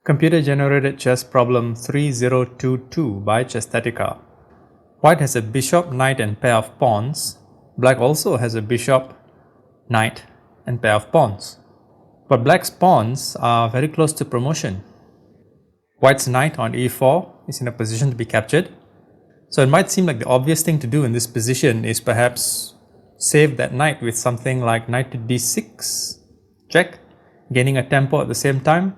Computer-generated chess problem 3022 by Chesthetica. White has a bishop, knight and pair of pawns. Black also has a bishop, knight and pair of pawns. But black's pawns are very close to promotion. White's knight on e4 is in a position to be captured. So it might seem like the obvious thing to do in this position is perhaps save that knight with something like knight to d6, check, gaining a tempo at the same time.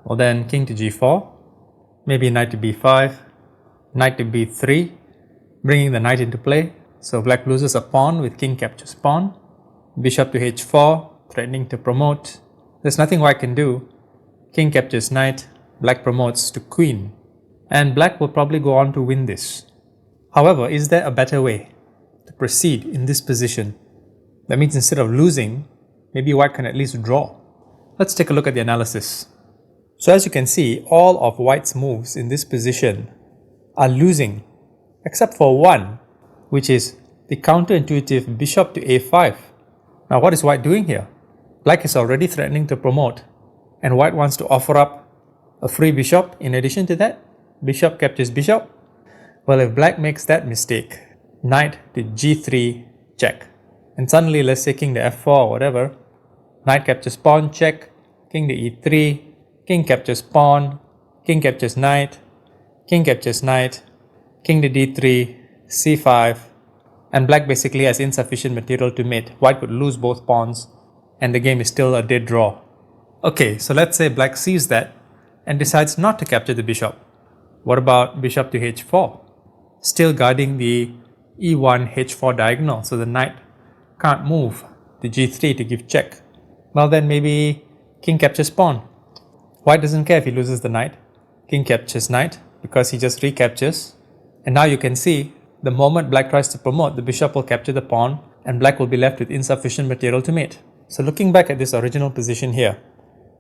Or then king to g4, maybe knight to b5, knight to b3, bringing the knight into play. So black loses a pawn with king captures pawn, bishop to h4, threatening to promote. There's nothing white can do. King captures knight, black promotes to queen, and black will probably go on to win this. However, is there a better way to proceed in this position? That means instead of losing, maybe white can at least draw. Let's take a look at the analysis. So as you can see, all of white's moves in this position are losing, except for one, which is the counterintuitive bishop to a5. Now what is white doing here? Black is already threatening to promote, and white wants to offer up a free bishop in addition to that. Bishop captures bishop. Well, if black makes that mistake, knight to g3, check. And suddenly, let's say king to f4 or whatever, knight captures pawn, check, king to e3, king captures pawn, king captures knight, king captures knight, king to d3, c5, and black basically has insufficient material to mate. White could lose both pawns and the game is still a dead draw. Okay, so let's say black sees that and decides not to capture the bishop. What about bishop to h4? Still guarding the e1 h4 diagonal, so the knight can't move to g3 to give check. Well then maybe king captures pawn. White doesn't care if he loses the knight. King captures knight because he just recaptures. And now you can see the moment black tries to promote, the bishop will capture the pawn and black will be left with insufficient material to mate. So looking back at this original position here,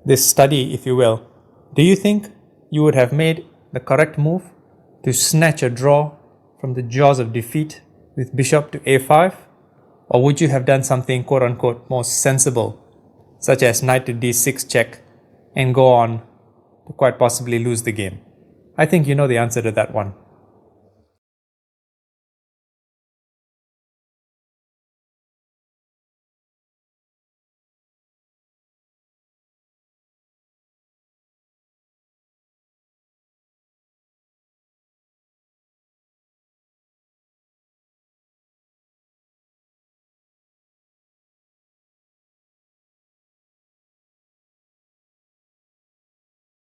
this study if you will, do you think you would have made the correct move to snatch a draw from the jaws of defeat with bishop to a5? Or would you have done something quote unquote more sensible, such as knight to d6 check, and go on to quite possibly lose the game? I think you know the answer to that one.